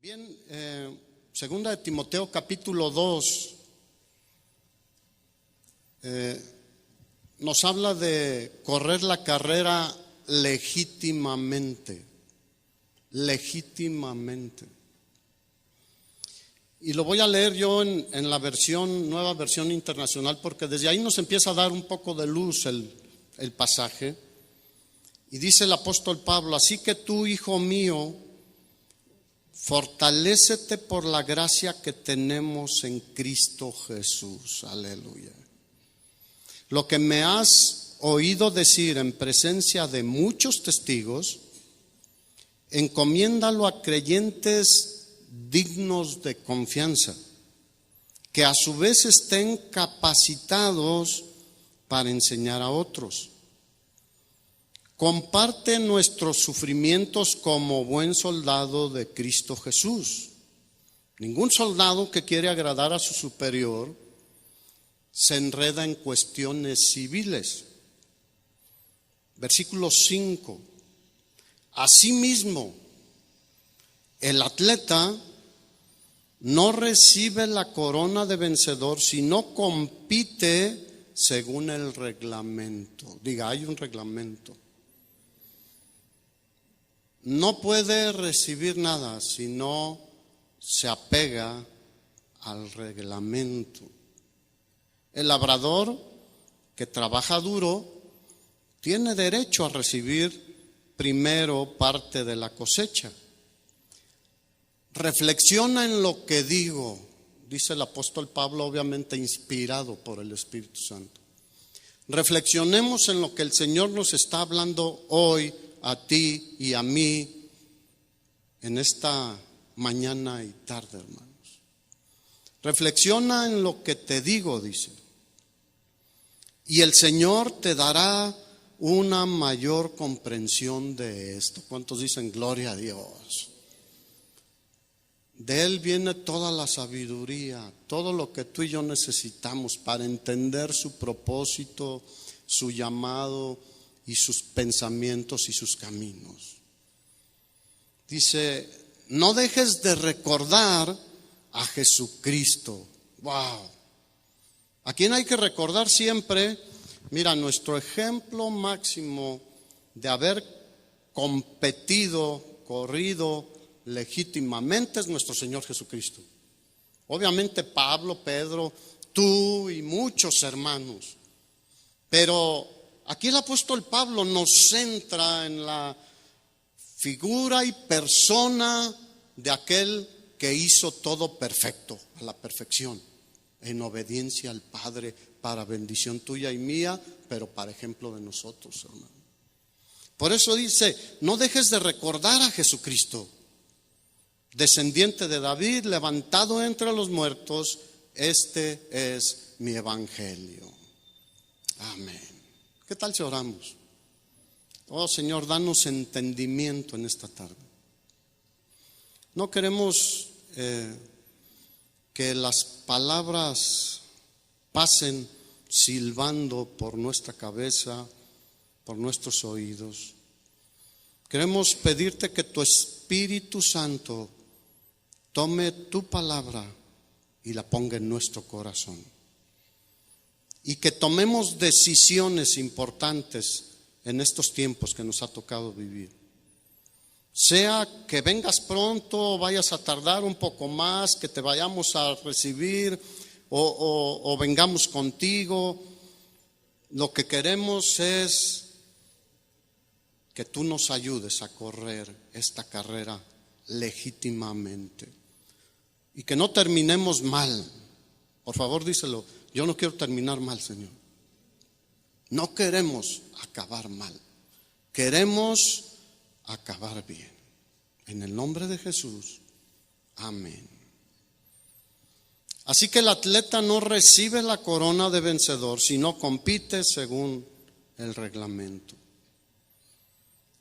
Bien, segunda de Timoteo capítulo 2 nos habla de correr la carrera legítimamente. Y lo voy a leer yo en la nueva versión internacional, porque desde ahí nos empieza a dar un poco de luz el pasaje. Y dice el apóstol Pablo: así que tú, hijo mío, fortalécete por la gracia que tenemos en Cristo Jesús. Aleluya. Lo que me has oído decir en presencia de muchos testigos, encomiéndalo a creyentes dignos de confianza, que a su vez estén capacitados para enseñar a otros. Comparte nuestros sufrimientos como buen soldado de Cristo Jesús. Ningún soldado que quiere agradar a su superior se enreda en cuestiones civiles. Versículo 5. Asimismo, el atleta no recibe la corona de vencedor si no compite según el reglamento. Diga, hay un reglamento. No puede recibir nada si no se apega al reglamento. El labrador que trabaja duro tiene derecho a recibir primero parte de la cosecha. Reflexiona en lo que digo, dice el apóstol Pablo, obviamente inspirado por el Espíritu Santo. Reflexionemos en lo que el Señor nos está hablando hoy a ti y a mí en esta mañana y tarde, hermanos. Reflexiona en lo que te digo, dice, y el Señor te dará una mayor comprensión de esto. ¿Cuántos dicen gloria a Dios? De Él viene toda la sabiduría, todo lo que tú y yo necesitamos para entender su propósito, su llamado y sus pensamientos y sus caminos. Dice, no dejes de recordar a Jesucristo. Wow. ¿A quién hay que recordar siempre? Mira, nuestro ejemplo máximo de haber competido, corrido legítimamente es nuestro Señor Jesucristo. Obviamente Pablo, Pedro, tú y muchos hermanos. Pero aquí el apóstol Pablo nos centra en la figura y persona de aquel que hizo todo perfecto, a la perfección, en obediencia al Padre, para bendición tuya y mía, pero para ejemplo de nosotros, hermano. Por eso dice, no dejes de recordar a Jesucristo, descendiente de David, levantado entre los muertos. Este es mi evangelio. Amén. ¿Qué tal si oramos? Oh Señor, danos entendimiento en esta tarde. No queremos que las palabras pasen silbando por nuestra cabeza, por nuestros oídos. Queremos pedirte que tu Espíritu Santo tome tu palabra y la ponga en nuestro corazón. Y que tomemos decisiones importantes en estos tiempos que nos ha tocado vivir. Sea que vengas pronto, vayas a tardar un poco más, que te vayamos a recibir o vengamos contigo. Lo que queremos es que tú nos ayudes a correr esta carrera legítimamente y que no terminemos mal. Por favor, díselo, yo no quiero terminar mal, Señor. No queremos acabar mal, queremos acabar bien. En el nombre de Jesús, amén. Así que el atleta no recibe la corona de vencedor, sino compite según el reglamento.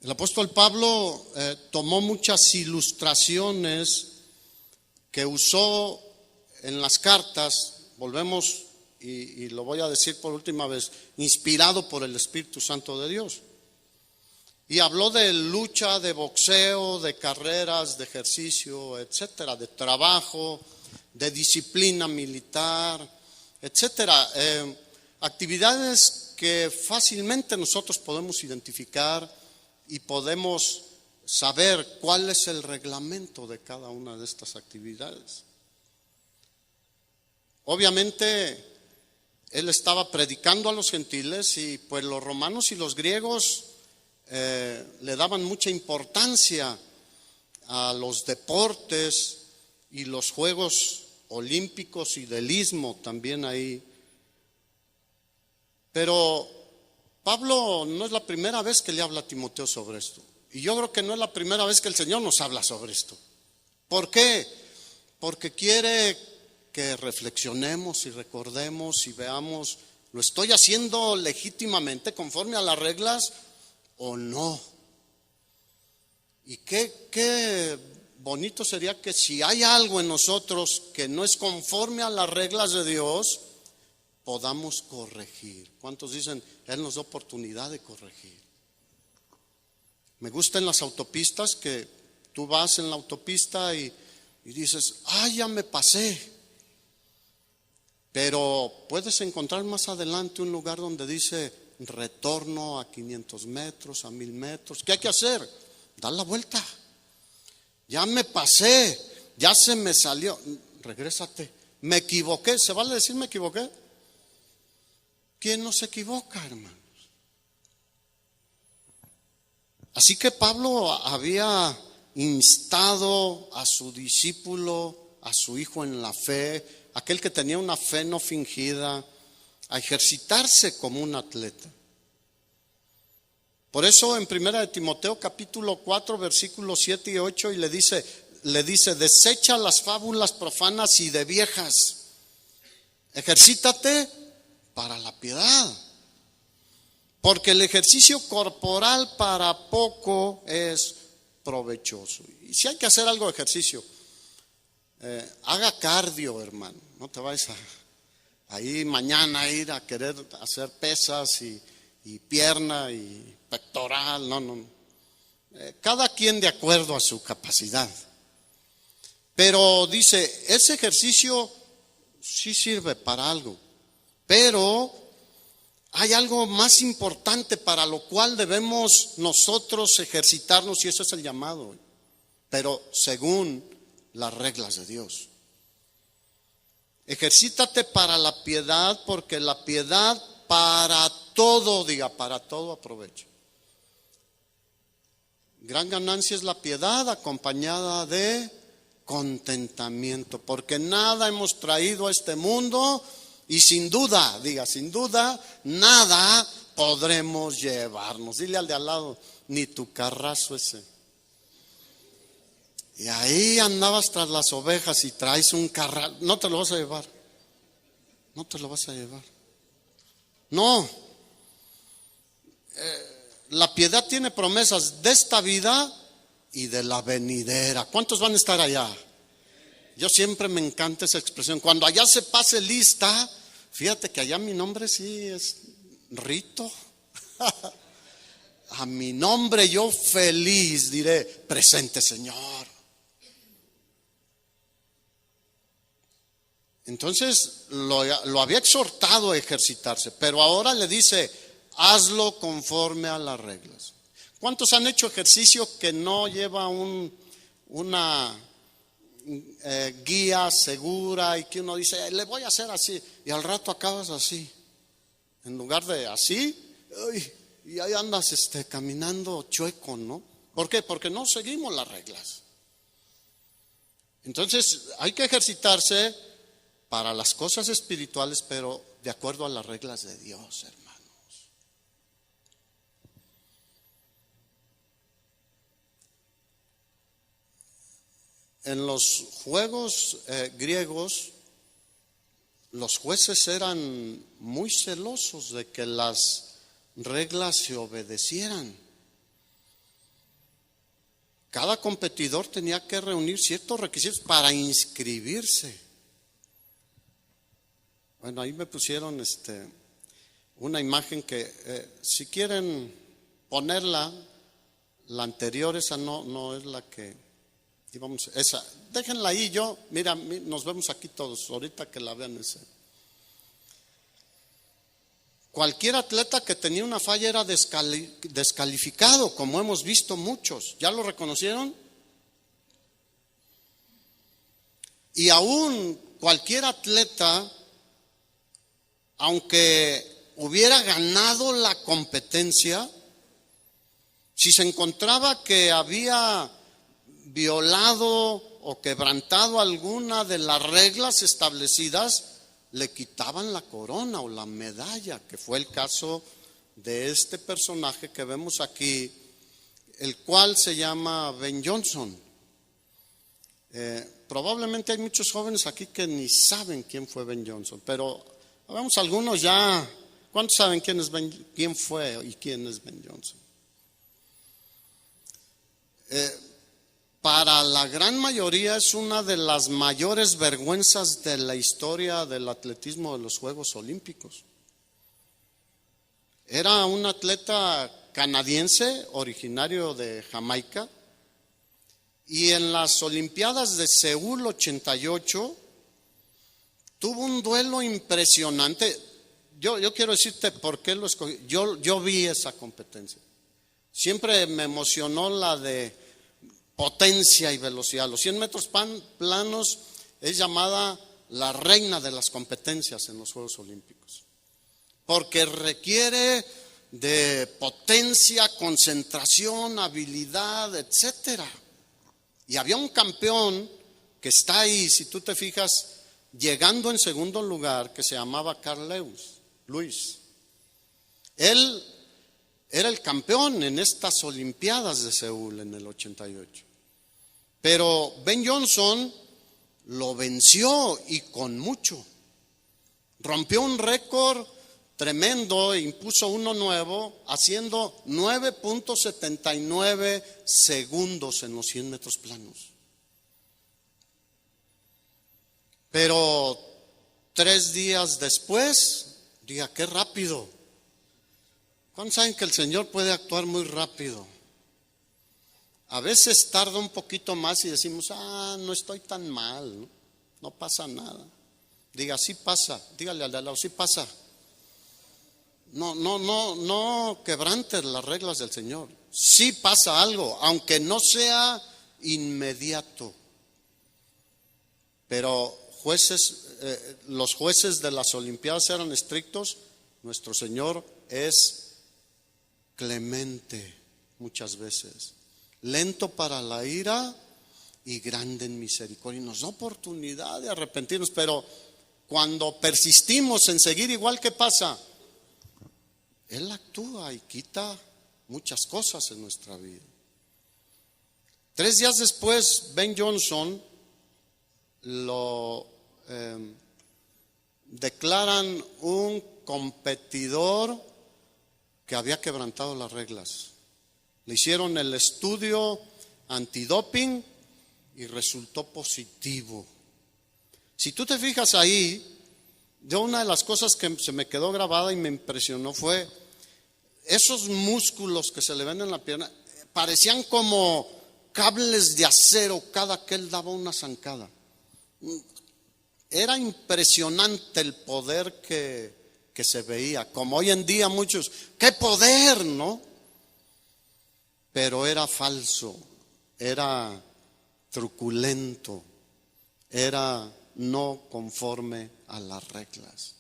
El apóstol Pablo tomó muchas ilustraciones que usó en las cartas. Volvemos y lo voy a decir por última vez, inspirado por el Espíritu Santo de Dios. Y habló de lucha, de boxeo, de carreras, de ejercicio, etcétera, de trabajo, de disciplina militar, etcétera. Actividades que fácilmente nosotros podemos identificar y podemos saber cuál es el reglamento de cada una de estas actividades. Obviamente, él estaba predicando a los gentiles y pues los romanos y los griegos le daban mucha importancia a los deportes y los Juegos Olímpicos y del Istmo también ahí. Pero Pablo no es la primera vez que le habla a Timoteo sobre esto. Y yo creo que no es la primera vez que el Señor nos habla sobre esto. ¿Por qué? Porque quiere que reflexionemos y recordemos y veamos, ¿lo estoy haciendo legítimamente conforme a las reglas o no? Y qué bonito sería que si hay algo en nosotros que no es conforme a las reglas de Dios, podamos corregir. ¿Cuántos dicen, Él nos da oportunidad de corregir? Me gusta en las autopistas que tú vas en la autopista y dices, ya me pasé. Pero puedes encontrar más adelante un lugar donde dice retorno a 500 metros, a 1000 metros. ¿Qué hay que hacer? Dar la vuelta. Ya me pasé, ya se me salió. Regrésate. Me equivoqué. ¿Se vale decir me equivoqué? ¿Quién no se equivoca, hermanos? Así que Pablo había instado a su discípulo, a su hijo en la fe, aquel que tenía una fe no fingida, a ejercitarse como un atleta. Por eso en 1 Timoteo capítulo 4 versículos 7 y 8 y le dice, desecha las fábulas profanas y de viejas, ejercítate para la piedad, porque el ejercicio corporal para poco es provechoso. Y si hay que hacer algo de ejercicio, haga cardio, hermano, no te vayas ahí mañana a ir a querer hacer pesas y pierna y pectoral, no. Cada quien de acuerdo a su capacidad. Pero dice, ese ejercicio sí sirve para algo, pero hay algo más importante para lo cual debemos nosotros ejercitarnos y eso es el llamado, pero según las reglas de Dios. Ejercítate para la piedad, porque la piedad para todo, diga, para todo aprovecha. Gran ganancia es la piedad acompañada de contentamiento, porque nada hemos traído a este mundo y sin duda, diga, sin duda, nada podremos llevarnos. Dile al de al lado, ni tu carrazo ese. Y ahí andabas tras las ovejas y traes un carrazo, no te lo vas a llevar. No te lo vas a llevar. No. La piedad tiene promesas de esta vida y de la venidera. ¿Cuántos van a estar allá? Yo siempre me encanta esa expresión. Cuando allá se pase lista, fíjate que allá mi nombre sí es Rito. A mi nombre yo feliz diré, presente Señor. Entonces lo había exhortado a ejercitarse, pero ahora le dice, hazlo conforme a las reglas. ¿Cuántos han hecho ejercicio que no lleva una guía segura y que uno dice, le voy a hacer así, y al rato acabas así? En lugar de así, y ahí andas caminando chueco, ¿no? ¿Por qué? Porque no seguimos las reglas. Entonces hay que ejercitarse para las cosas espirituales, pero de acuerdo a las reglas de Dios, hermanos. En los juegos griegos, los jueces eran muy celosos de que las reglas se obedecieran. Cada competidor tenía que reunir ciertos requisitos para inscribirse. Bueno, ahí me pusieron una imagen que si quieren ponerla, La anterior, esa no es la que íbamos, esa, déjenla ahí, mira, nos vemos aquí todos, ahorita que la vean esa. Cualquier atleta que tenía una falla era descalificado, como hemos visto muchos. ¿Ya lo reconocieron? Y aún cualquier atleta, aunque hubiera ganado la competencia, si se encontraba que había violado o quebrantado alguna de las reglas establecidas, le quitaban la corona o la medalla, que fue el caso de este personaje que vemos aquí, el cual se llama Ben Johnson. Probablemente hay muchos jóvenes aquí que ni saben quién fue Ben Johnson, pero vamos algunos ya. ¿Cuántos saben quién fue y quién es Ben Johnson? Para la gran mayoría es una de las mayores vergüenzas de la historia del atletismo de los Juegos Olímpicos. Era un atleta canadiense, originario de Jamaica, y en las Olimpiadas de Seúl 88 tuvo un duelo impresionante. Yo quiero decirte por qué lo escogí. Yo vi esa competencia. Siempre me emocionó la de potencia y velocidad. Los 100 metros planos es llamada la reina de las competencias en los Juegos Olímpicos, porque requiere de potencia, concentración, habilidad, etcétera. Y había un campeón que está ahí, si tú te fijas, llegando en segundo lugar, que se llamaba Carl Lewis. Él era el campeón en estas Olimpiadas de Seúl en el 88. Pero Ben Johnson lo venció y con mucho. Rompió un récord tremendo e impuso uno nuevo, haciendo 9.79 segundos en los 100 metros planos. Pero 3 días después, diga, qué rápido. ¿Cuántos saben que el Señor puede actuar muy rápido? A veces tarda un poquito más y decimos, no estoy tan mal, no pasa nada. Diga, sí pasa, dígale al de al lado, sí pasa. No quebrantes las reglas del Señor. Sí pasa algo, aunque no sea inmediato. Pero los jueces de las Olimpiadas eran estrictos. Nuestro Señor es clemente muchas veces, lento para la ira y grande en misericordia, y nos da oportunidad de arrepentirnos. Pero cuando persistimos en seguir igual, ¿qué pasa? Él actúa y quita muchas cosas en nuestra vida. 3 días después, Ben Johnson lo declaran un competidor que había quebrantado las reglas. Le hicieron el estudio antidoping y resultó positivo. Si tú te fijas ahí, una de las cosas que se me quedó grabada y me impresionó fue esos músculos que se le ven en la pierna, parecían como cables de acero cada que él daba una zancada. Era impresionante el poder que se veía, como hoy en día muchos, ¡qué poder!, ¿no? Pero era falso, era truculento, era no conforme a las reglas.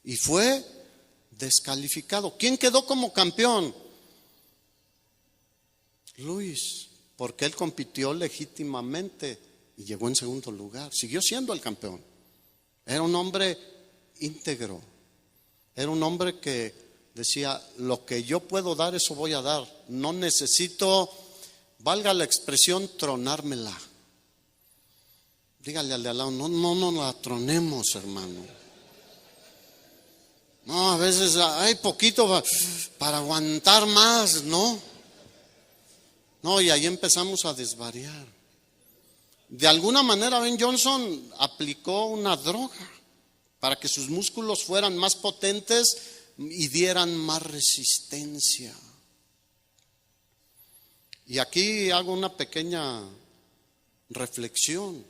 Y fue descalificado. ¿Quién quedó como campeón? Luis, porque él compitió legítimamente y llegó en segundo lugar. Siguió siendo el campeón. Era un hombre íntegro. Era un hombre que decía, lo que yo puedo dar, eso voy a dar. No necesito, valga la expresión, tronármela. Dígale al de al lado, no la tronemos, hermano. No, a veces hay poquito para aguantar más, ¿no? No, y ahí empezamos a desvariar. De alguna manera Ben Johnson aplicó una droga para que sus músculos fueran más potentes y dieran más resistencia. Y aquí hago una pequeña reflexión.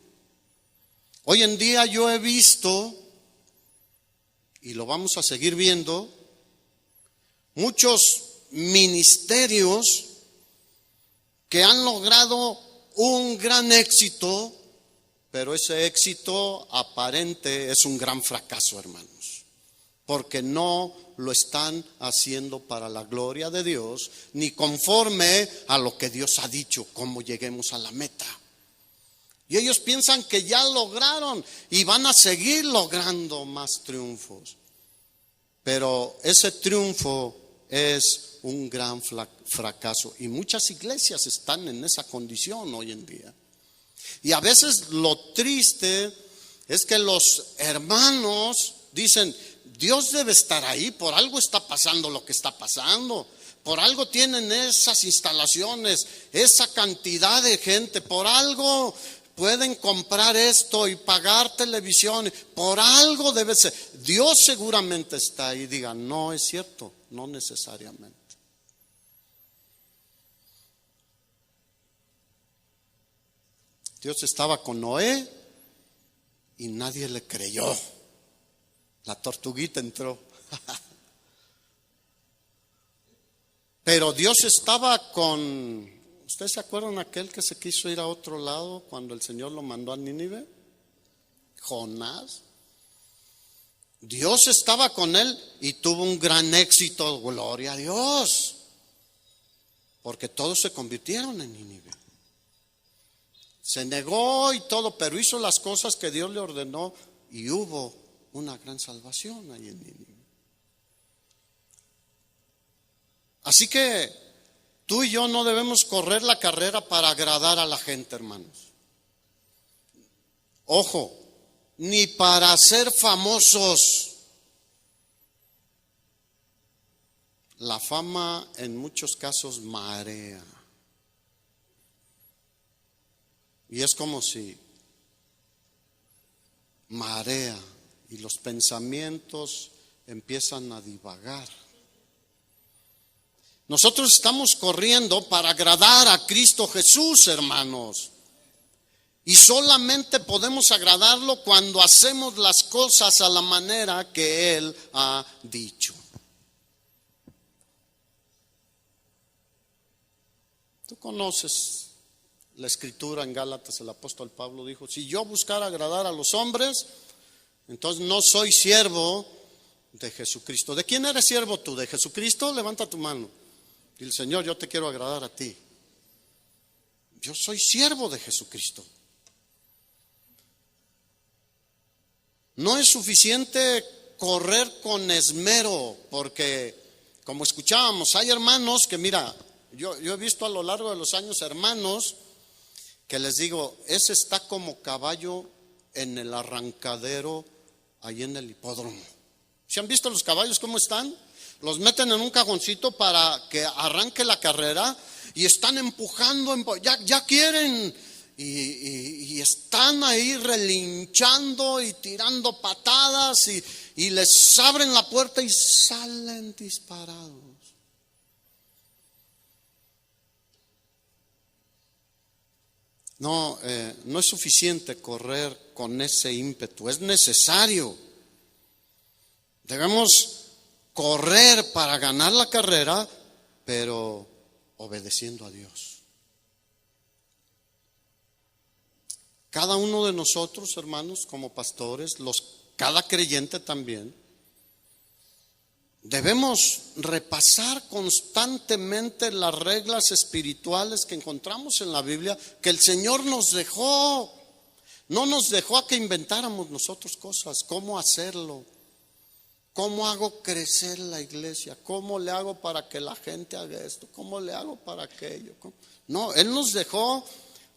Hoy en día yo he visto, y lo vamos a seguir viendo, muchos ministerios que han logrado un gran éxito, pero ese éxito aparente es un gran fracaso, hermanos, porque no lo están haciendo para la gloria de Dios, ni conforme a lo que Dios ha dicho, cómo lleguemos a la meta. Y ellos piensan que ya lograron y van a seguir logrando más triunfos. Pero ese triunfo es un gran fracaso. Y muchas iglesias están en esa condición hoy en día. Y a veces lo triste es que los hermanos dicen, Dios debe estar ahí, por algo está pasando lo que está pasando. Por algo tienen esas instalaciones, esa cantidad de gente, por algo pueden comprar esto y pagar televisión, por algo debe ser. Dios seguramente está ahí. Diga, no es cierto, no necesariamente. Dios estaba con Noé y nadie le creyó. La tortuguita entró. Pero Dios estaba con... ¿Ustedes se acuerdan aquel que se quiso ir a otro lado cuando el Señor lo mandó a Nínive? Jonás. Dios estaba con él y tuvo un gran éxito, gloria a Dios, porque todos se convirtieron en Nínive. Se negó y todo, pero hizo las cosas que Dios le ordenó y hubo una gran salvación ahí en Nínive. Así que tú y yo no debemos correr la carrera para agradar a la gente, hermanos. Ojo, ni para ser famosos. La fama en muchos casos marea. Y es como si marea y los pensamientos empiezan a divagar. Nosotros estamos corriendo para agradar a Cristo Jesús, hermanos. Y solamente podemos agradarlo cuando hacemos las cosas a la manera que Él ha dicho. Tú conoces la escritura en Gálatas, el apóstol Pablo dijo, si yo buscara agradar a los hombres, entonces no soy siervo de Jesucristo. ¿De quién eres siervo tú? ¿De Jesucristo? Levanta tu mano. Dile, Señor, yo te quiero agradar a ti. Yo soy siervo de Jesucristo. No es suficiente correr con esmero, porque como escuchábamos, hay hermanos que, mira, yo he visto a lo largo de los años hermanos que les digo, ese está como caballo en el arrancadero ahí en el hipódromo. ¿Se han visto los caballos cómo están? Los meten en un cajoncito para que arranque la carrera y están empujando, ya quieren y están ahí relinchando y tirando patadas y les abren la puerta y salen disparados. No es suficiente correr con ese ímpetu, es necesario. Debemos correr para ganar la carrera, pero obedeciendo a Dios. Cada uno de nosotros, hermanos, como pastores, cada creyente también, debemos repasar constantemente las reglas espirituales que encontramos en la Biblia, que el Señor nos dejó. No nos dejó a que inventáramos nosotros cosas, cómo hacerlo. ¿Cómo hago crecer la iglesia? ¿Cómo le hago para que la gente haga esto? ¿Cómo le hago para aquello? No, Él nos dejó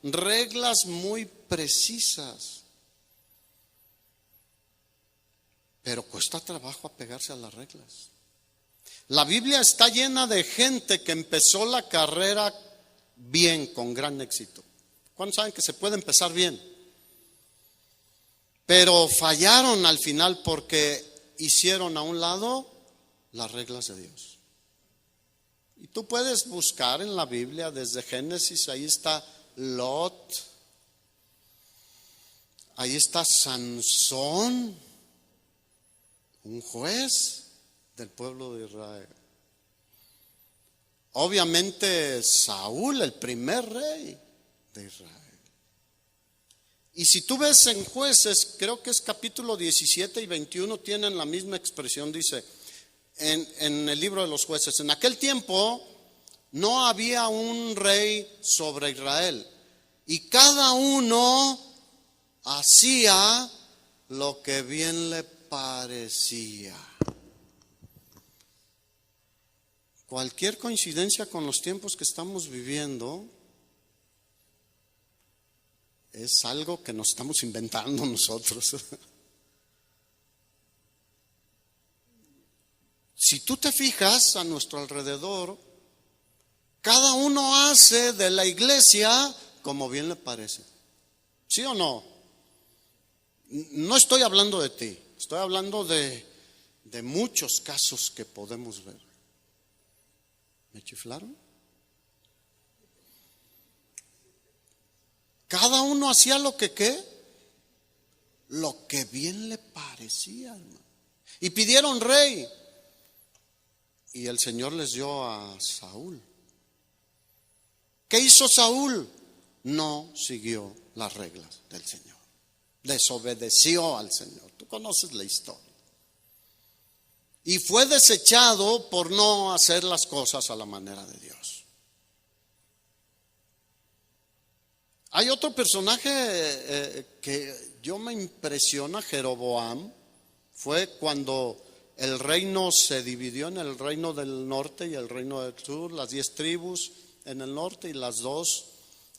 reglas muy precisas. Pero cuesta trabajo apegarse a las reglas. La Biblia está llena de gente que empezó la carrera bien, con gran éxito. ¿Cuántos saben que se puede empezar bien? Pero fallaron al final porque hicieron a un lado las reglas de Dios. Y tú puedes buscar en la Biblia desde Génesis, ahí está Lot, ahí está Sansón, un juez del pueblo de Israel. Obviamente Saúl, el primer rey de Israel. Y si tú ves en Jueces, creo que es capítulo 17 y 21, tienen la misma expresión, dice, en el libro de los Jueces, en aquel tiempo no había un rey sobre Israel, y cada uno hacía lo que bien le parecía. Cualquier coincidencia con los tiempos que estamos viviendo es algo que nos estamos inventando nosotros. Si tú te fijas a nuestro alrededor, cada uno hace de la iglesia como bien le parece. ¿Sí o no? No estoy hablando de ti, estoy hablando de muchos casos que podemos ver. ¿Me chiflaron? Cada uno hacía lo que ¿qué? Lo que bien le parecía, hermano. Y pidieron rey. Y el Señor les dio a Saúl. ¿Qué hizo Saúl? No siguió las reglas del Señor. Desobedeció al Señor. Tú conoces la historia. Y fue desechado por no hacer las cosas a la manera de Dios. Hay otro personaje que yo me impresiona, Jeroboam. Fue cuando el reino se dividió en el reino del norte y el reino del sur, las 10 tribus en el norte y las 2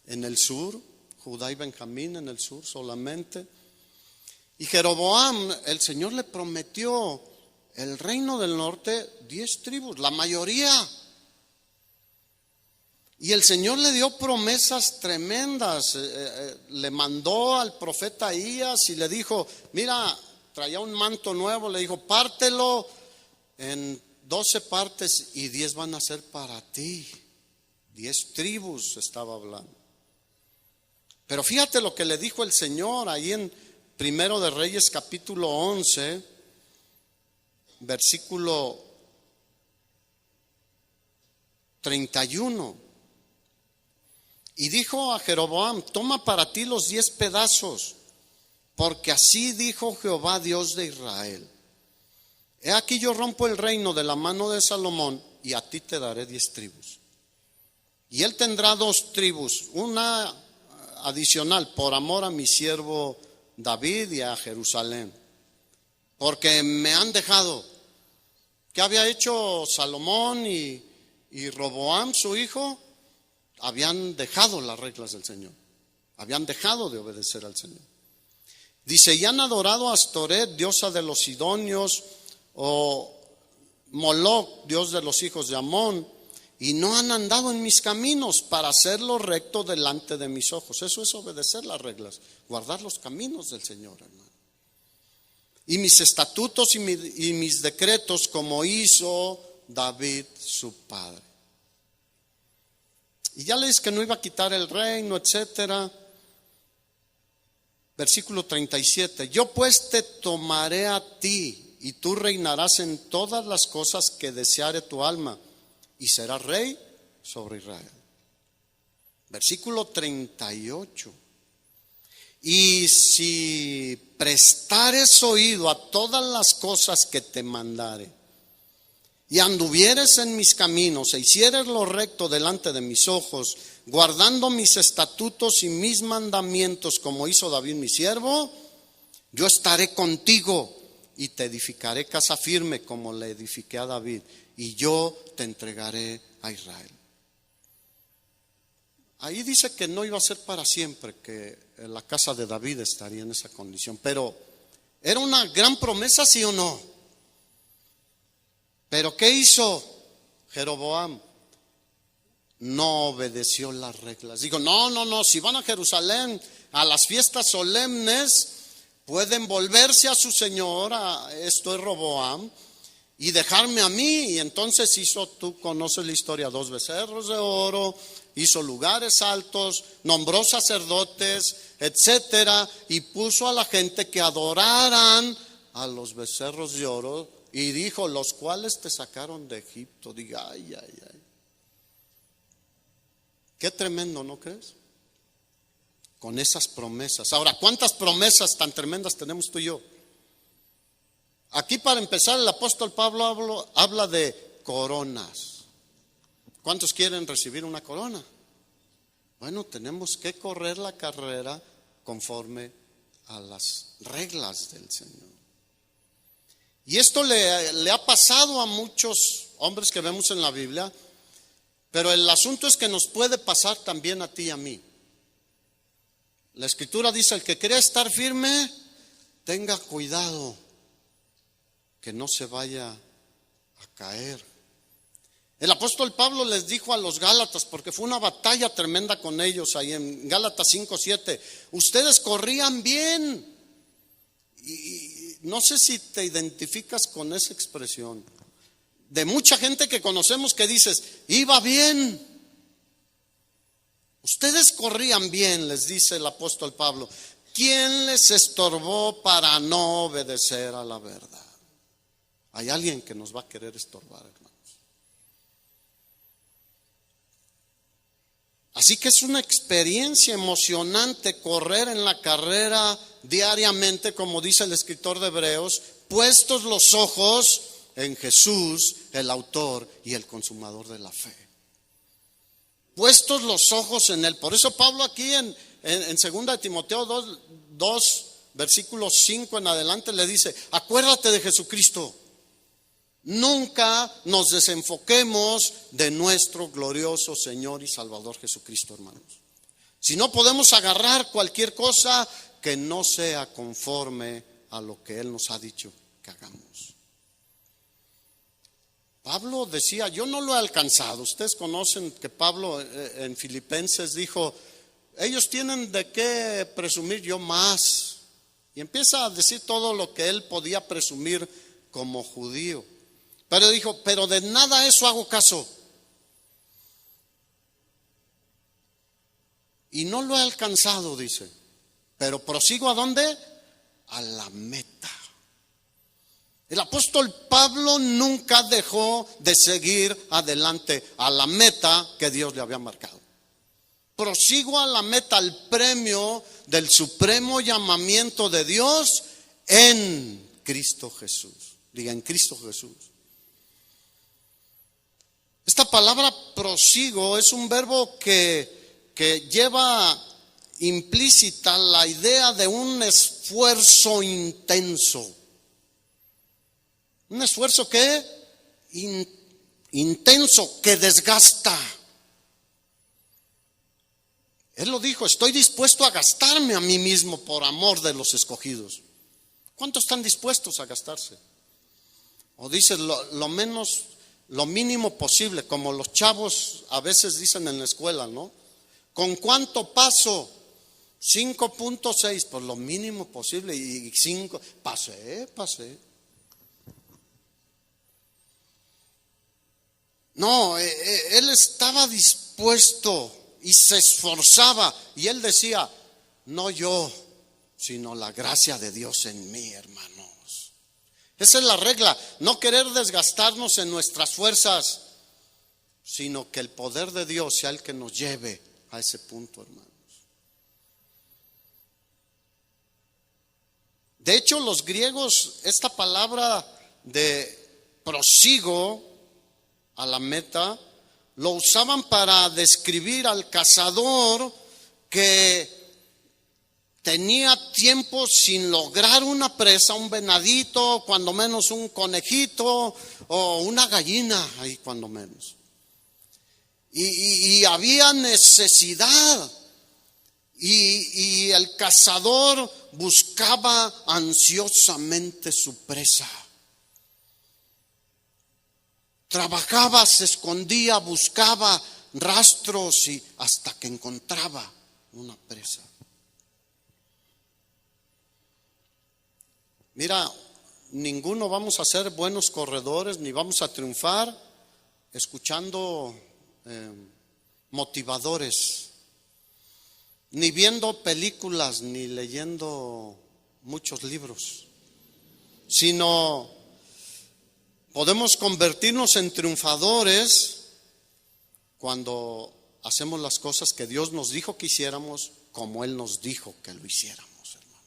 en el sur, Judá y Benjamín en el sur solamente. Y Jeroboam, el Señor le prometió el reino del norte, 10 tribus, la mayoría. Y el Señor le dio promesas tremendas. Le mandó al profeta Ahías y le dijo, mira, traía un manto nuevo, le dijo, pártelo en 12 partes y 10 van a ser para ti. 10 tribus estaba hablando. Pero fíjate lo que le dijo el Señor ahí en Primero de Reyes capítulo 11, versículo 31. Y dijo a Jeroboam, toma para ti los 10 pedazos, porque así dijo Jehová Dios de Israel. He aquí yo rompo el reino de la mano de Salomón y a ti te daré 10 tribus. Y él tendrá 2 tribus, una adicional por amor a mi siervo David y a Jerusalén, porque me han dejado. ¿Qué había hecho Salomón y Roboam, su hijo? Habían dejado las reglas del Señor, habían dejado de obedecer al Señor. Dice, y han adorado a Astoret, diosa de los sidonios, o Moloc, dios de los hijos de Amón, y no han andado en mis caminos para hacerlo recto delante de mis ojos. Eso es obedecer las reglas, guardar los caminos del Señor, hermano. Y mis estatutos y mis decretos, como hizo David su padre. Y ya le dije que no iba a quitar el reino, etcétera. Versículo 37. Yo pues te tomaré a ti y tú reinarás en todas las cosas que deseare tu alma y serás rey sobre Israel. Versículo 38. Y si prestares oído a todas las cosas que te mandare y anduvieres en mis caminos e hicieres lo recto delante de mis ojos, guardando mis estatutos y mis mandamientos como hizo David mi siervo, yo estaré contigo y te edificaré casa firme como le edifiqué a David, y yo te entregaré a Israel. Ahí dice que no iba a ser para siempre, que la casa de David estaría en esa condición, pero era una gran promesa, ¿sí o no? Pero ¿qué hizo Jeroboam? No obedeció las reglas. Digo, no, si van a Jerusalén a las fiestas solemnes, pueden volverse a su señor, esto es Roboam, y dejarme a mí. Y entonces hizo, tú conoces la historia, 2 becerros de oro, hizo lugares altos, nombró sacerdotes, etcétera, y puso a la gente que adoraran a los becerros de oro, y dijo, los cuales te sacaron de Egipto. Diga, ay, ay, ay. Qué tremendo, ¿no crees? Con esas promesas. Ahora, ¿cuántas promesas tan tremendas tenemos tú y yo? Aquí, para empezar, el apóstol Pablo habla de coronas. ¿Cuántos quieren recibir una corona? Bueno, tenemos que correr la carrera conforme a las reglas del Señor. Y esto le ha pasado a muchos hombres que vemos en la Biblia, pero el asunto es que nos puede pasar también a ti y a mí. La Escritura dice, el que quiera estar firme, tenga cuidado que no se vaya a caer. El apóstol Pablo les dijo a los Gálatas, porque fue una batalla tremenda con ellos ahí en Gálatas 5:7, ustedes corrían bien. Y no sé si te identificas con esa expresión. De mucha gente que conocemos que dices, iba bien. Ustedes corrían bien, les dice el apóstol Pablo. ¿Quién les estorbó para no obedecer a la verdad? Hay alguien que nos va a querer estorbar, hermanos. Así que es una experiencia emocionante correr en la carrera diariamente, como dice el escritor de Hebreos, puestos los ojos en Jesús, el autor y el consumador de la fe. Puestos los ojos en Él. Por eso Pablo aquí en 2 de Timoteo 2, versículo 5 en adelante le dice, acuérdate de Jesucristo. Nunca nos desenfoquemos de nuestro glorioso Señor y Salvador Jesucristo, hermanos. Si no podemos agarrar cualquier cosa que no sea conforme a lo que Él nos ha dicho que hagamos. Pablo decía, yo no lo he alcanzado. Ustedes conocen que Pablo en Filipenses dijo, ellos tienen de qué presumir, yo más. Y empieza a decir todo lo que él podía presumir como judío. Pero dijo, pero de nada eso hago caso. Y no lo he alcanzado, dice. Pero prosigo ¿a dónde? A la meta. El apóstol Pablo nunca dejó de seguir adelante a la meta que Dios le había marcado. Prosigo a la meta, al premio del supremo llamamiento de Dios en Cristo Jesús. Diga, en Cristo Jesús. Esta palabra prosigo es un verbo que lleva implícita la idea de un esfuerzo intenso. Un esfuerzo que intenso, que desgasta. Él lo dijo, estoy dispuesto a gastarme a mí mismo por amor de los escogidos. ¿Cuántos están dispuestos a gastarse? O dice lo mínimo posible, como los chavos a veces dicen en la escuela, ¿no? ¿Con cuánto paso? 5.6, pues lo mínimo posible, y 5, pasé. No, él estaba dispuesto y se esforzaba, y él decía, no yo, sino la gracia de Dios en mí, hermanos. Esa es la regla, no querer desgastarnos en nuestras fuerzas, sino que el poder de Dios sea el que nos lleve a ese punto, hermanos. De hecho, los griegos, esta palabra de prosigo a la meta, lo usaban para describir al cazador que tenía tiempo sin lograr una presa, un venadito, cuando menos un conejito o una gallina, ahí cuando menos. Y había necesidad. Y el cazador buscaba ansiosamente su presa. Trabajaba, se escondía, buscaba rastros y hasta que encontraba una presa. Mira, ninguno vamos a ser buenos corredores ni vamos a triunfar escuchando motivadores, ni viendo películas, ni leyendo muchos libros, sino podemos convertirnos en triunfadores cuando hacemos las cosas que Dios nos dijo que hiciéramos, como Él nos dijo que lo hiciéramos, hermanos.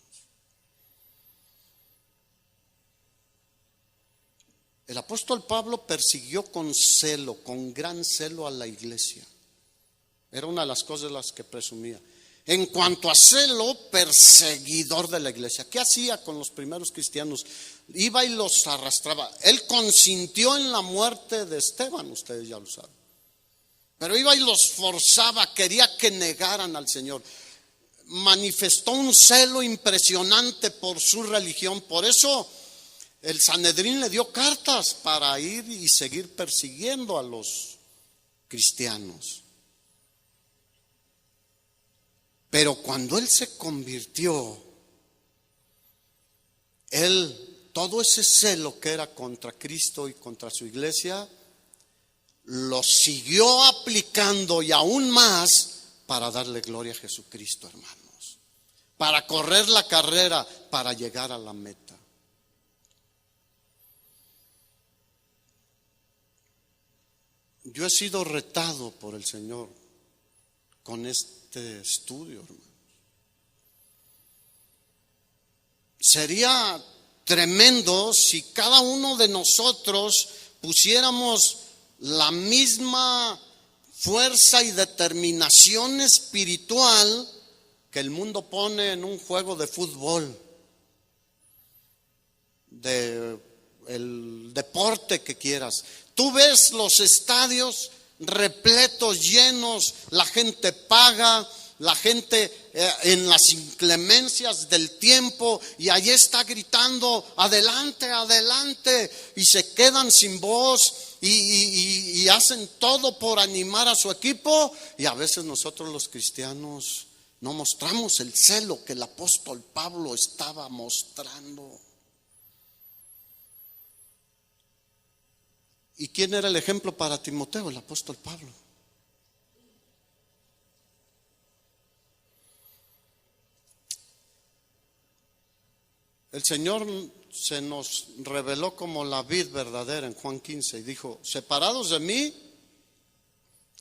El apóstol Pablo persiguió con celo, con gran celo a la iglesia. Era una de las cosas de las que presumía. En cuanto a celo, perseguidor de la iglesia. ¿Qué hacía con los primeros cristianos? Iba y los arrastraba. Él consintió en la muerte de Esteban, ustedes ya lo saben. Pero iba y los forzaba, quería que negaran al Señor. Manifestó un celo impresionante por su religión. Por eso el Sanedrín le dio cartas para ir y seguir persiguiendo a los cristianos. Pero cuando él se convirtió, todo ese celo que era contra Cristo y contra su iglesia, lo siguió aplicando y aún más para darle gloria a Jesucristo, hermanos. Para correr la carrera, para llegar a la meta. Yo he sido retado por el Señor con este estudio, hermano. Sería tremendo si cada uno de nosotros pusiéramos la misma fuerza y determinación espiritual que el mundo pone en un juego de fútbol, el deporte que quieras. Tú ves los estadios repletos, llenos, la gente paga, la gente en las inclemencias del tiempo, y allí está gritando adelante, adelante, y se quedan sin voz y hacen todo por animar a su equipo. Y a veces nosotros los cristianos no mostramos el celo que el apóstol Pablo estaba mostrando. ¿Y quién era el ejemplo para Timoteo? El apóstol Pablo. El Señor se nos reveló como la vid verdadera en Juan 15 y dijo: separados de mí,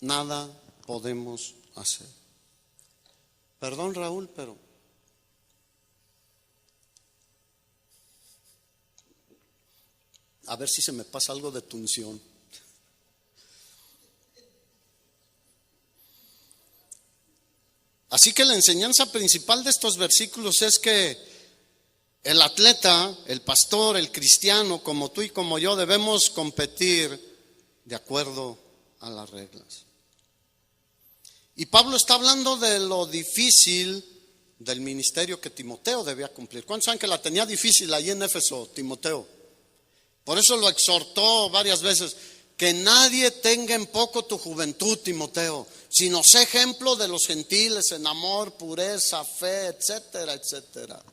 nada podemos hacer. Perdón, Raúl, pero a ver si se me pasa algo de tu unción. Así que la enseñanza principal de estos versículos es que el atleta, el pastor, el cristiano, como tú y como yo, debemos competir de acuerdo a las reglas. Y Pablo está hablando de lo difícil del ministerio que Timoteo debía cumplir. ¿Cuántos saben que la tenía difícil allí en Éfeso, Timoteo? Por eso lo exhortó varias veces: que nadie tenga en poco tu juventud, Timoteo, sino sé ejemplo de los gentiles en amor, pureza, fe, etcétera, etcétera.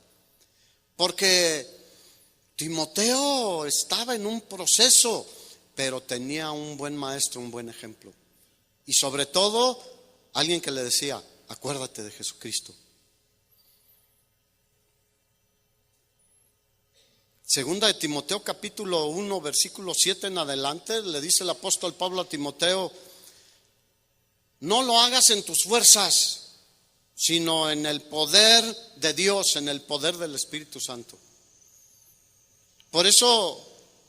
Porque Timoteo estaba en un proceso, pero tenía un buen maestro, un buen ejemplo. Y sobre todo, alguien que le decía: acuérdate de Jesucristo. Segunda de Timoteo capítulo 1 versículo 7 en adelante, le dice el apóstol Pablo a Timoteo: no lo hagas en tus fuerzas, sino en el poder de Dios, en el poder del Espíritu Santo. Por eso,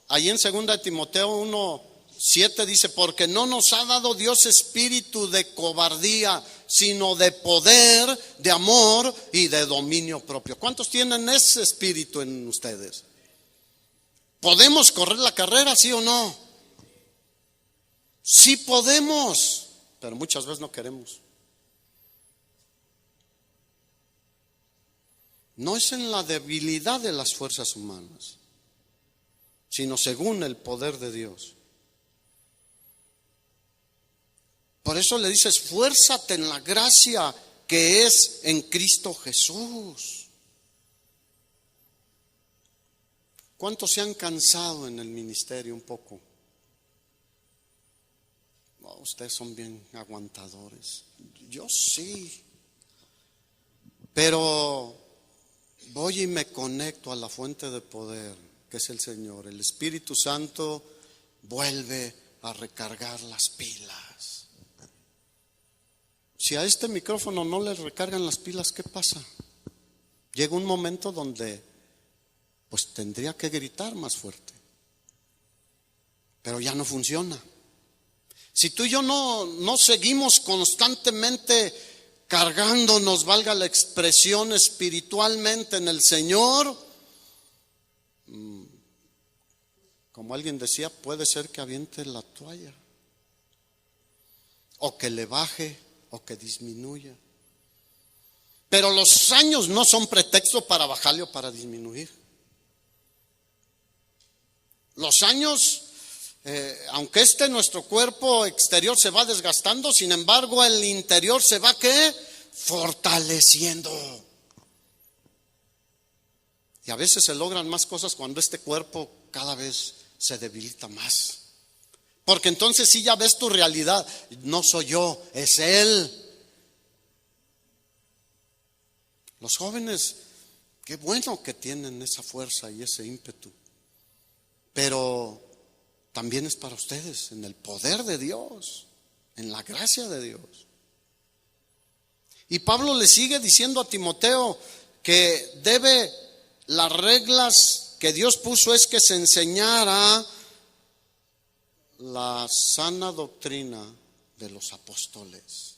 ahí en segunda de Timoteo 1:7 dice: porque no nos ha dado Dios espíritu de cobardía, sino de poder, de amor y de dominio propio. ¿Cuántos tienen ese espíritu en ustedes? ¿Podemos correr la carrera, sí o no? Sí podemos, pero muchas veces no queremos. No es en la debilidad de las fuerzas humanas, sino según el poder de Dios. Por eso le dice: esfuérzate en la gracia que es en Cristo Jesús. ¿Cuántos se han cansado en el ministerio un poco? No, ustedes son bien aguantadores. Yo sí. Pero voy y me conecto a la fuente de poder, que es el Señor. El Espíritu Santo vuelve a recargar las pilas. Si a este micrófono no le recargan las pilas, ¿qué pasa? Llega un momento donde pues tendría que gritar más fuerte, pero ya no funciona. Si tú y yo no seguimos constantemente cargándonos, valga la expresión, espiritualmente en el Señor, como alguien decía, puede ser que aviente la toalla, o que le baje, o que disminuya. Pero los años no son pretexto para bajarle o para disminuir. Los años, aunque nuestro cuerpo exterior se va desgastando, sin embargo el interior se va ¿qué? Fortaleciendo. Y a veces se logran más cosas cuando este cuerpo cada vez se debilita más. Porque entonces sí ya ves tu realidad. No soy yo, es Él. Los jóvenes, qué bueno que tienen esa fuerza y ese ímpetu. Pero también es para ustedes, en el poder de Dios, en la gracia de Dios. Y Pablo le sigue diciendo a Timoteo que las reglas que Dios puso es que se enseñara la sana doctrina de los apóstoles.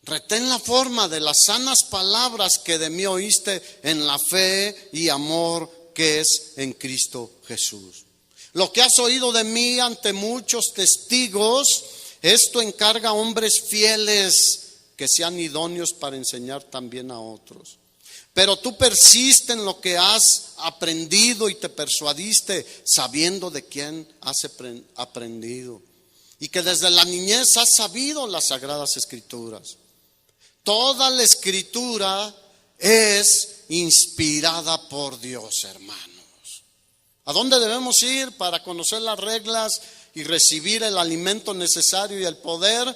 Retén la forma de las sanas palabras que de mí oíste en la fe y amor que es en Cristo Jesús. Lo que has oído de mí ante muchos testigos, esto encarga a hombres fieles que sean idóneos para enseñar también a otros. Pero tú persiste en lo que has aprendido y te persuadiste sabiendo de quién has aprendido y que desde la niñez has sabido las sagradas escrituras. Toda la escritura es inspirada por Dios, hermanos. ¿A dónde debemos ir para conocer las reglas y recibir el alimento necesario y el poder?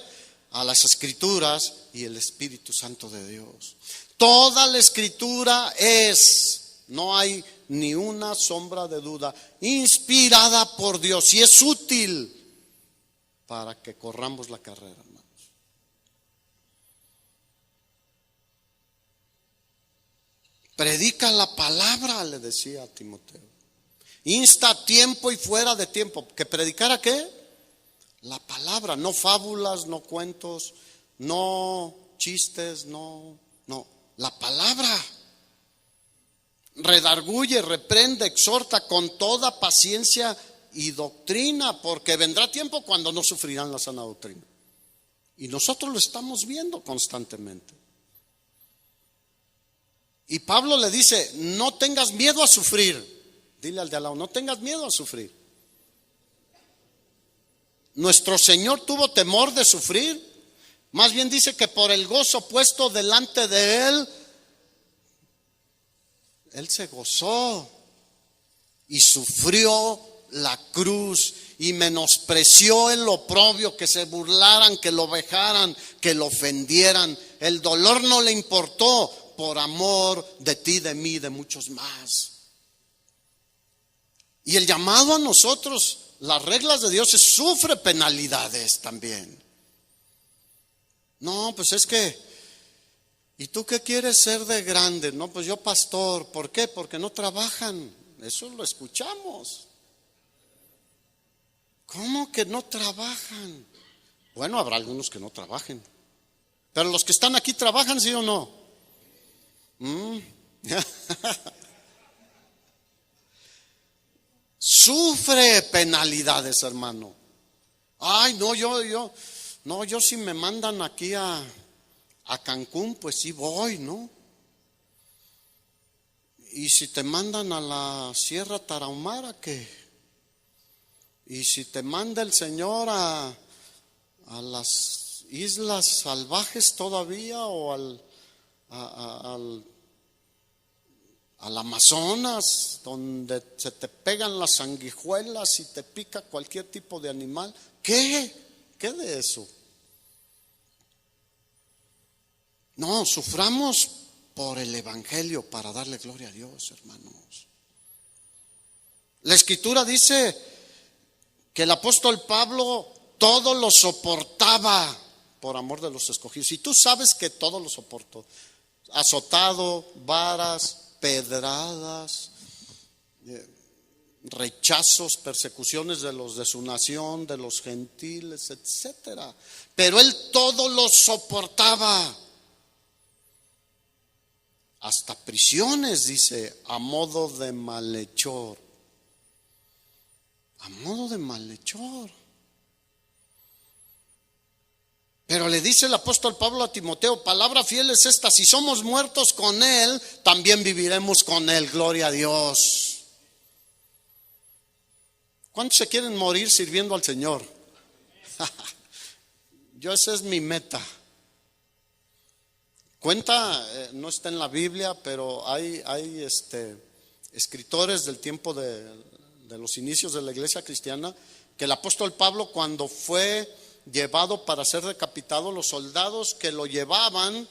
A las Escrituras y el Espíritu Santo de Dios. Toda la Escritura es, no hay ni una sombra de duda, inspirada por Dios y es útil para que corramos la carrera, hermanos. Predica la palabra, le decía a Timoteo. Insta a tiempo y fuera de tiempo. ¿Que predicara qué? La palabra, no fábulas, no cuentos, no chistes, no, la palabra. Redarguye, reprende, exhorta con toda paciencia y doctrina, porque vendrá tiempo cuando no sufrirán la sana doctrina. Y nosotros lo estamos viendo constantemente. Y Pablo le dice, no tengas miedo a sufrir. Dile al de al lado, no tengas miedo a sufrir. Nuestro Señor tuvo temor de sufrir. Más bien dice que por el gozo puesto delante de Él se gozó y sufrió la cruz y menospreció el oprobio, que se burlaran, que lo vejaran, que lo ofendieran. El dolor no le importó por amor de ti, de mí, de muchos más. Y el llamado a nosotros, las reglas de Dios, sufre penalidades también. No, pues es que, ¿y tú qué quieres ser de grande? No, pues yo pastor. ¿Por qué? Porque no trabajan. Eso lo escuchamos. ¿Cómo que no trabajan? Bueno, habrá algunos que no trabajen, pero los que están aquí trabajan, ¿sí o no? Sufre penalidades, hermano. Ay, no, yo si me mandan aquí a Cancún, pues sí voy, ¿no? Y si te mandan a la Sierra Tarahumara, ¿qué? Y si te manda el Señor a las islas salvajes todavía, o a al Amazonas, donde se te pegan las sanguijuelas y te pica cualquier tipo de animal. ¿Qué? ¿Qué de eso? No, suframos por el Evangelio para darle gloria a Dios, hermanos. La Escritura dice que el apóstol Pablo todo lo soportaba por amor de los escogidos. Y tú sabes que todo lo soportó. Azotado, varas, pedradas, rechazos, persecuciones de los de su nación, de los gentiles, etcétera. Pero él todo lo soportaba. Hasta prisiones, dice, a modo de malhechor. A modo de malhechor. Pero le dice el apóstol Pablo a Timoteo, palabra fiel es esta: si somos muertos con él, también viviremos con él. Gloria a Dios. ¿Cuántos se quieren morir sirviendo al Señor? Yo, esa es mi meta. Cuenta, no está en la Biblia, pero hay escritores del tiempo de los inicios de la iglesia cristiana, que el apóstol Pablo, cuando fue llevado para ser decapitado, los soldados que lo llevaban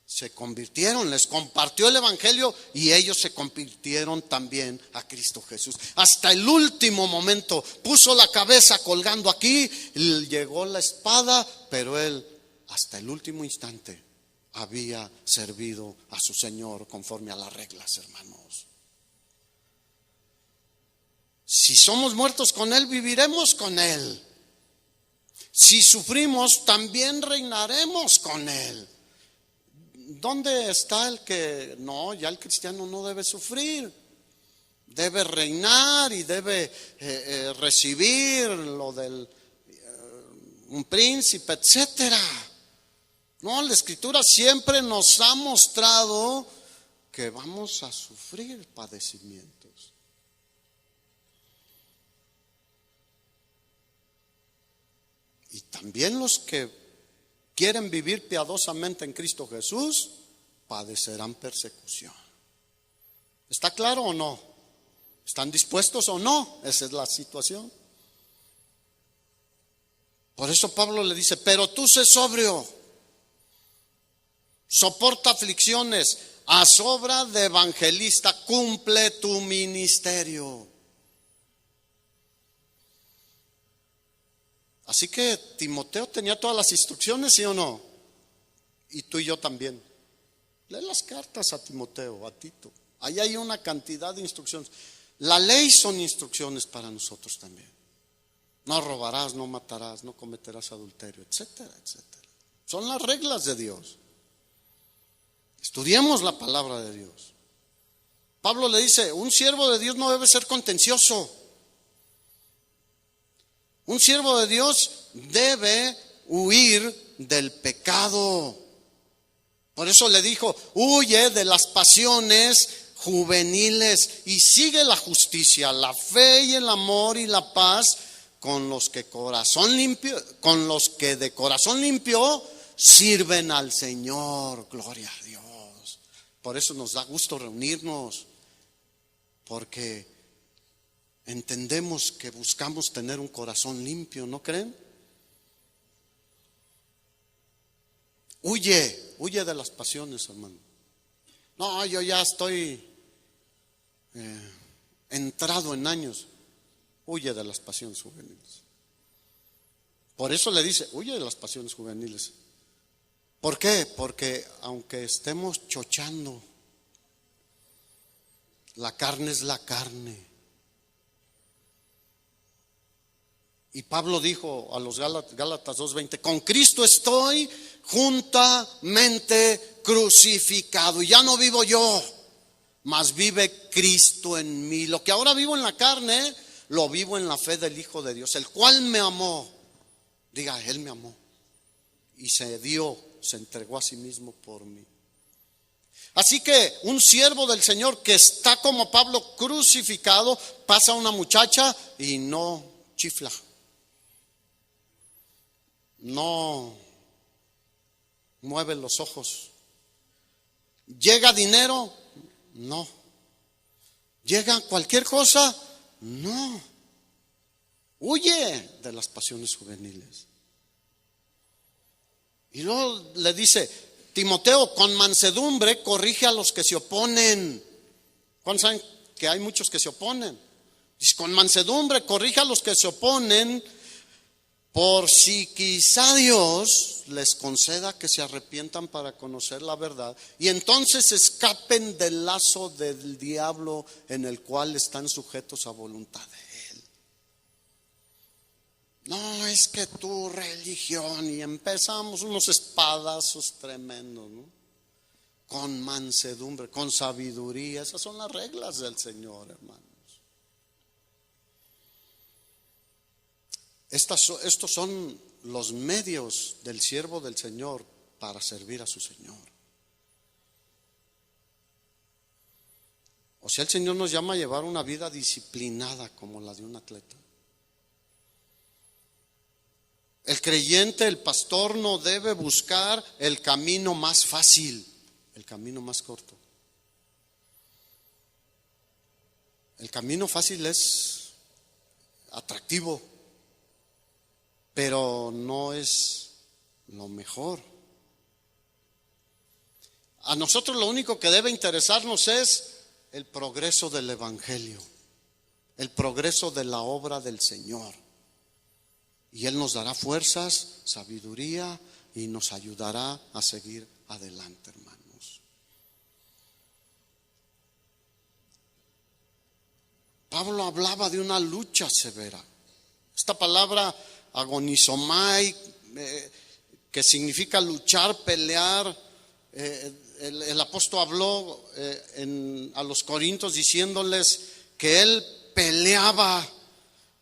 se convirtieron, les compartió el evangelio y ellos se convirtieron también a Cristo Jesús. Hasta el último momento puso la cabeza colgando aquí, llegó la espada, pero él hasta el último instante había servido a su Señor conforme a las reglas, hermanos. Si somos muertos con él, viviremos con él. Si sufrimos, también reinaremos con él. ¿Dónde está el que no? Ya el cristiano no debe sufrir, debe reinar y debe recibir lo del un príncipe, etcétera. No, la Escritura siempre nos ha mostrado que vamos a sufrir padecimientos. Y también los que quieren vivir piadosamente en Cristo Jesús padecerán persecución. ¿Está claro o no? ¿Están dispuestos o no? Esa es la situación. Por eso Pablo le dice, pero tú sé sobrio, soporta aflicciones, haz obra de evangelista, cumple tu ministerio. Así que Timoteo tenía todas las instrucciones, ¿sí o no? Y tú y yo también. Lee las cartas a Timoteo, a Tito. Ahí hay una cantidad de instrucciones. La ley son instrucciones para nosotros también. No robarás, no matarás, no cometerás adulterio, etcétera, etcétera. Son las reglas de Dios. Estudiemos la palabra de Dios. Pablo le dice, un siervo de Dios no debe ser contencioso. Un siervo de Dios debe huir del pecado. Por eso le dijo, huye de las pasiones juveniles y sigue la justicia, la fe y el amor y la paz con los que de corazón limpio sirven al Señor. Gloria a Dios. Por eso nos da gusto reunirnos, porque entendemos que buscamos tener un corazón limpio, ¿no creen? Huye de las pasiones, hermano. No, yo ya estoy entrado en años. Huye de las pasiones juveniles. Por eso le dice, huye de las pasiones juveniles. ¿Por qué? Porque aunque estemos chochando, la carne es la carne. Y Pablo dijo a los Gálatas 2:20, con Cristo estoy juntamente crucificado. Y ya no vivo yo, mas vive Cristo en mí. Lo que ahora vivo en la carne, lo vivo en la fe del Hijo de Dios, el cual me amó. Diga, Él me amó. Y se entregó a sí mismo por mí. Así que un siervo del Señor que está como Pablo crucificado, pasa a una muchacha y no chifla. No mueve los ojos. ¿Llega dinero? No. ¿Llega cualquier cosa? No. Huye de las pasiones juveniles. Y luego le dice, Timoteo, con mansedumbre corrige a los que se oponen. ¿Cuántos saben que hay muchos que se oponen? Dice, con mansedumbre corrige a los que se oponen, por si quizá Dios les conceda que se arrepientan para conocer la verdad y entonces escapen del lazo del diablo en el cual están sujetos a voluntad de él. No, es que tu religión, y empezamos unos espadazos tremendos, ¿no? Con mansedumbre, con sabiduría, esas son las reglas del Señor, hermanos. Estos son los medios del siervo del Señor para servir a su Señor. O sea, el Señor nos llama a llevar una vida disciplinada como la de un atleta. El creyente, el pastor, no debe buscar el camino más fácil, el camino más corto. El camino fácil es atractivo, pero no es lo mejor. A nosotros lo único que debe interesarnos es el progreso del Evangelio, el progreso de la obra del Señor. Y Él nos dará fuerzas, sabiduría y nos ayudará a seguir adelante, hermanos. Pablo hablaba de una lucha severa. Esta palabra agonizomai, que significa luchar, pelear, el apóstol habló a los corintios diciéndoles que él peleaba,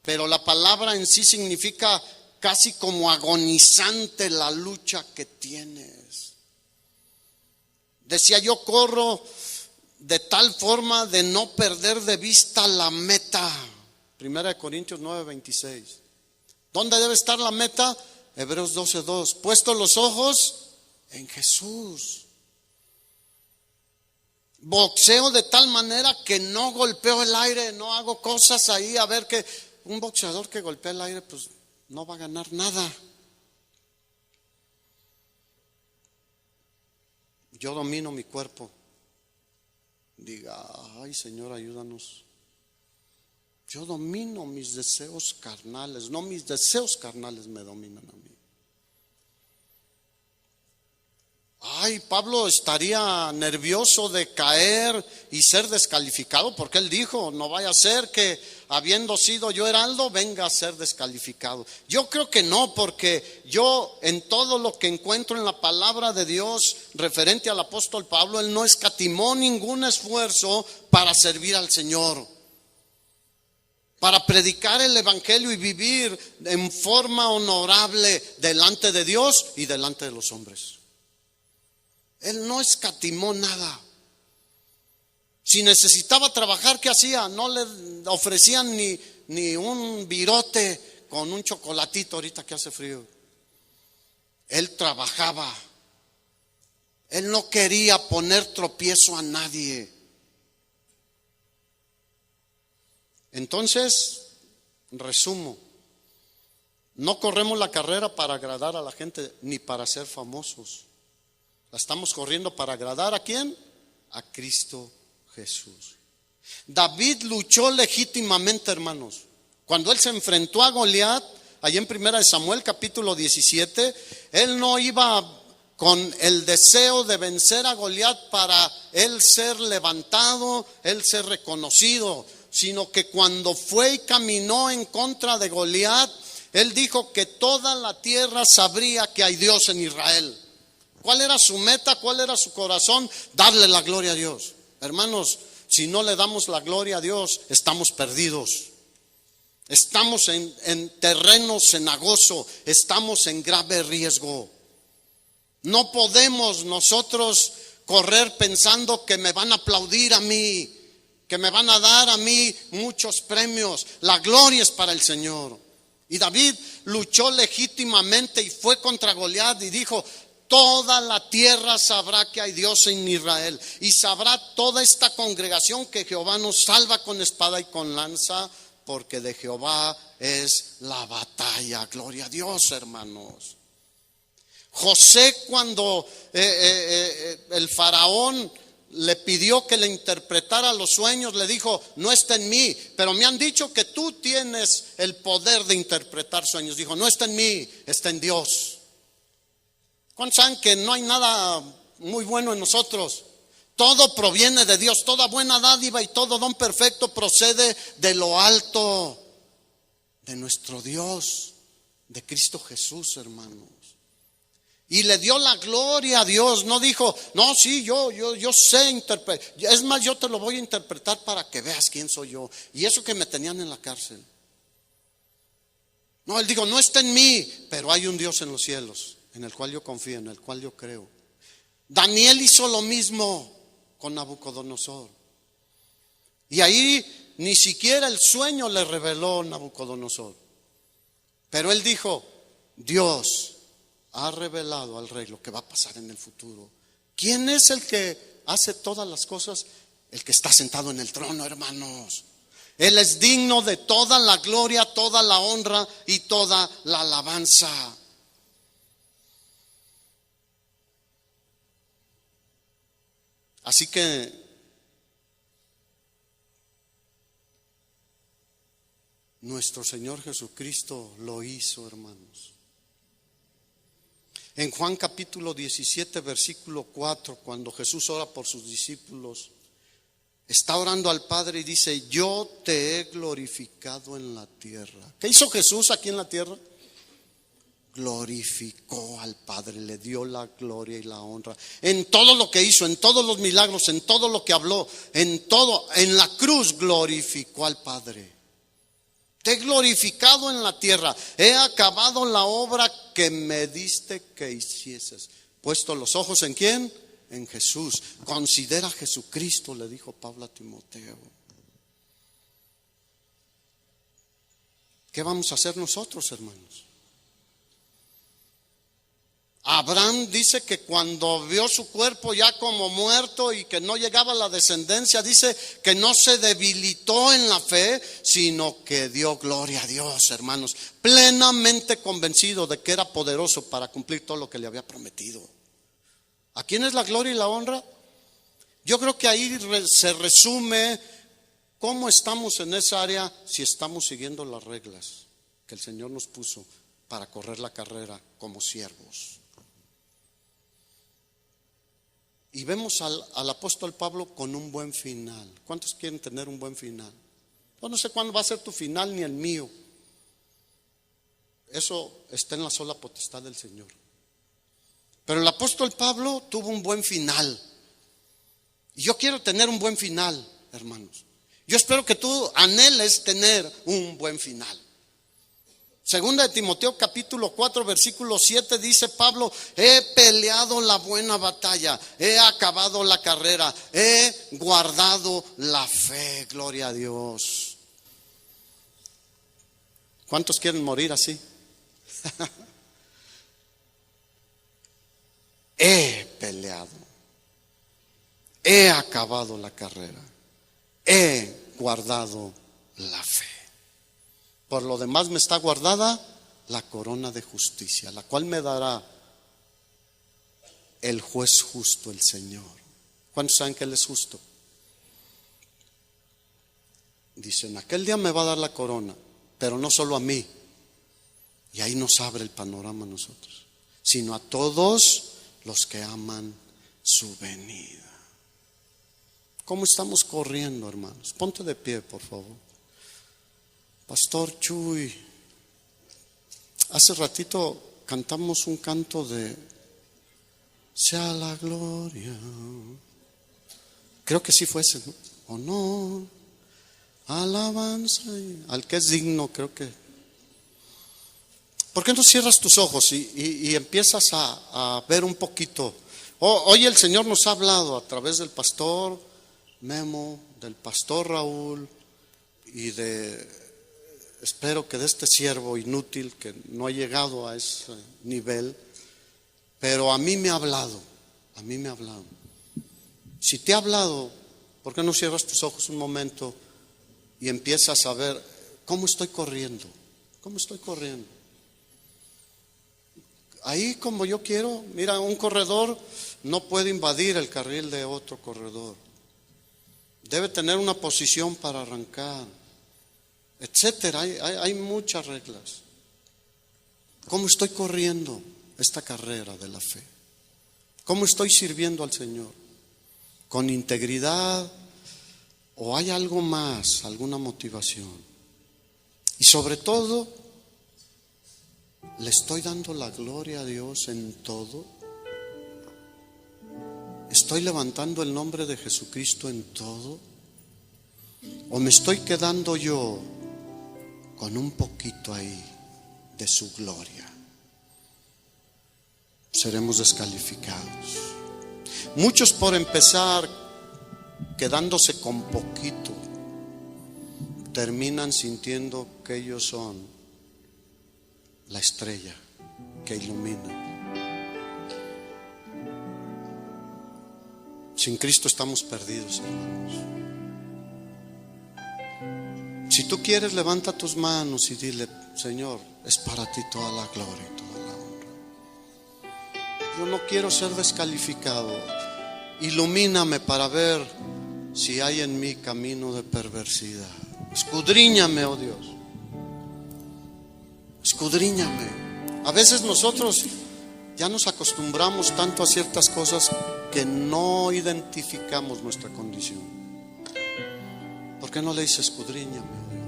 pero la palabra en sí significa casi como agonizante la lucha que tienes. Decía, yo corro de tal forma de no perder de vista la meta. 1 Corintios 9:26. ¿Dónde debe estar la meta? Hebreos 12:2. Puesto los ojos en Jesús. Boxeo de tal manera que no golpeo el aire, no hago cosas ahí a ver que un boxeador que golpea el aire pues no va a ganar nada. Yo domino mi cuerpo. Diga, ay Señor, ayúdanos. Yo domino mis deseos carnales, no mis deseos carnales me dominan a mí. Ay, Pablo estaría nervioso de caer y ser descalificado, porque él dijo, no vaya a ser que habiendo sido yo heraldo, venga a ser descalificado. Yo creo que no, porque yo en todo lo que encuentro en la palabra de Dios referente al apóstol Pablo, él no escatimó ningún esfuerzo para servir al Señor, para predicar el evangelio y vivir en forma honorable delante de Dios y delante de los hombres. Él no escatimó nada. Si necesitaba trabajar, ¿qué hacía? No le ofrecían ni un virote con un chocolatito ahorita que hace frío. Él trabajaba. Él no quería poner tropiezo a nadie. Entonces, resumo, no corremos la carrera para agradar a la gente ni para ser famosos. La estamos corriendo para agradar ¿a quién? A Cristo Jesús. David luchó legítimamente, hermanos. Cuando él se enfrentó a Goliat, allí en 1 Samuel capítulo 17, él no iba con el deseo de vencer a Goliat para él ser levantado, él ser reconocido, sino que cuando fue y caminó en contra de Goliat, él dijo que toda la tierra sabría que hay Dios en Israel. ¿Cuál era su meta? ¿Cuál era su corazón? Darle la gloria a Dios. Hermanos, si no le damos la gloria a Dios, estamos perdidos. Estamos en terreno cenagoso, estamos en grave riesgo. No podemos nosotros correr pensando que me van a aplaudir a mí, que me van a dar a mí muchos premios. La gloria es para el Señor. Y David luchó legítimamente y fue contra Goliat y dijo, toda la tierra sabrá que hay Dios en Israel, y sabrá toda esta congregación que Jehová nos salva con espada y con lanza, porque de Jehová es la batalla. Gloria a Dios, hermanos. José, cuando el faraón le pidió que le interpretara los sueños, le dijo: no está en mí, pero me han dicho que tú tienes el poder de interpretar sueños. Dijo: no está en mí, está en Dios. ¿Cuántos saben que no hay nada muy bueno en nosotros? Todo proviene de Dios, toda buena dádiva y todo don perfecto procede de lo alto, de nuestro Dios, de Cristo Jesús, hermanos. Y le dio la gloria a Dios. No dijo: no, sí, yo sé interpretar. Es más, yo te lo voy a interpretar para que veas quién soy yo. Y eso que me tenían en la cárcel. No, él dijo: no está en mí, pero hay un Dios en los cielos, en el cual yo confío, en el cual yo creo. Daniel hizo lo mismo con Nabucodonosor. Y ahí ni siquiera el sueño le reveló Nabucodonosor. Pero él dijo: Dios ha revelado al rey lo que va a pasar en el futuro. ¿Quién es el que hace todas las cosas? El que está sentado en el trono, hermanos. Él es digno de toda la gloria, toda la honra y toda la alabanza. Así que nuestro Señor Jesucristo lo hizo, hermanos. En Juan capítulo 17, versículo 4, cuando Jesús ora por sus discípulos, está orando al Padre y dice: yo te he glorificado en la tierra. ¿Qué hizo Jesús aquí en la tierra? Glorificó al Padre, le dio la gloria y la honra en todo lo que hizo, en todos los milagros, en todo lo que habló, en todo. En la cruz glorificó al Padre. Te he glorificado en la tierra, he acabado la obra que me diste que hicieses. Puesto los ojos ¿en quién? En Jesús. Considera a Jesucristo, le dijo Pablo a Timoteo. ¿Qué vamos a hacer nosotros, hermanos? Abraham dice que cuando vio su cuerpo ya como muerto y que no llegaba la descendencia, dice que no se debilitó en la fe, sino que dio gloria a Dios, hermanos, plenamente convencido de que era poderoso para cumplir todo lo que le había prometido. ¿A quién es la gloria y la honra? Yo creo que ahí se resume cómo estamos en esa área, si estamos siguiendo las reglas que el Señor nos puso para correr la carrera como siervos. Y vemos al apóstol Pablo con un buen final. ¿Cuántos quieren tener un buen final? Yo no sé cuándo va a ser tu final ni el mío. Eso está en la sola potestad del Señor. Pero el apóstol Pablo tuvo un buen final. Y yo quiero tener un buen final, hermanos. Yo espero que tú anheles tener un buen final. Segunda de Timoteo capítulo 4 versículo 7 dice Pablo: he peleado la buena batalla, he acabado la carrera, he guardado la fe. Gloria a Dios. ¿Cuántos quieren morir así? He peleado, he acabado la carrera, he guardado la fe. Por lo demás me está guardada la corona de justicia, la cual me dará el juez justo, el Señor. ¿Cuántos saben que Él es justo? Dicen: aquel día me va a dar la corona, pero no solo a mí. Y ahí nos abre el panorama a nosotros, sino a todos los que aman su venida. ¿Cómo estamos corriendo, hermanos? Ponte de pie, por favor. Pastor Chuy, hace ratito cantamos un canto de sea la gloria. Creo que sí fue ese, ¿no? Honor, alabanza al que es digno, creo que. ¿Por qué no cierras tus ojos y empiezas a ver un poquito? Hoy el Señor nos ha hablado a través del pastor Memo, del pastor Raúl y espero que de este siervo inútil que no ha llegado a ese nivel, Pero a mí me ha hablado, a mí me ha hablado. Si te ha hablado, ¿por qué no cierras tus ojos un momento y empiezas a ver cómo estoy corriendo? ¿Cómo estoy corriendo? Ahí como yo quiero, mira, un corredor no puede invadir el carril de otro corredor. Debe tener una posición para arrancar, etcétera. Hay muchas reglas. ¿Cómo estoy corriendo esta carrera de la fe? ¿Cómo estoy sirviendo al Señor? ¿Con integridad o hay algo más, alguna motivación? Y sobre todo, ¿le estoy dando la gloria a Dios en todo? ¿Estoy levantando el nombre de Jesucristo en todo? ¿O me estoy quedando yo con un poquito ahí de su gloria? Seremos descalificados. Muchos por empezar quedándose con poquito terminan sintiendo que ellos son la estrella que ilumina. Sin Cristo estamos perdidos, hermanos. Si tú quieres, levanta tus manos y dile: Señor, es para ti toda la gloria y toda la honra. Yo no quiero ser descalificado. Ilumíname para ver si hay en mí camino de perversidad. Escudriñame, oh Dios. Escudriñame. A veces nosotros ya nos acostumbramos tanto a ciertas cosas que no identificamos nuestra condición. ¿Por qué no le dices: escudriñame, oh Dios?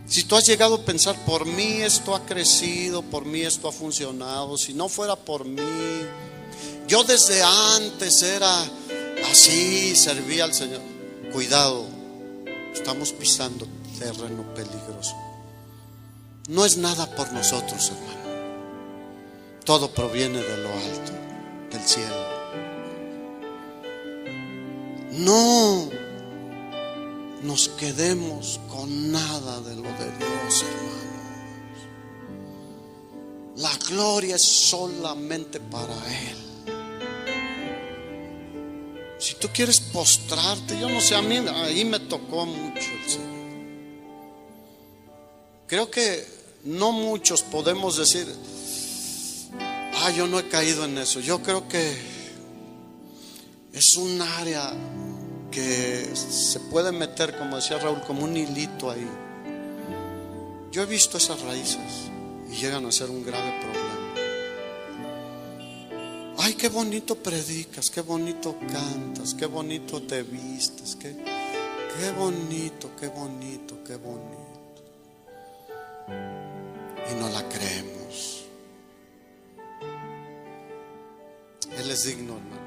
Si tú has llegado a pensar: por mí esto ha crecido, por mí esto ha funcionado, si no fuera por mí, yo desde antes era así, servía al Señor. Cuidado, estamos pisando terreno peligroso. No es nada por nosotros, hermano. Todo proviene de lo alto, del cielo. No nos quedemos con nada de lo de Dios, hermanos. La gloria es solamente para Él. Si tú quieres postrarte, yo no sé, a mí ahí me tocó mucho el Señor. Creo que no muchos podemos decir: yo no he caído en eso. Yo creo que es un área que se puede meter, como decía Raúl, como un hilito ahí. Yo he visto esas raíces y llegan a ser un grave problema. Ay, qué bonito predicas, qué bonito cantas, qué bonito te vistes, qué bonito, qué bonito, qué bonito. Y no la creemos. Él es digno, hermano.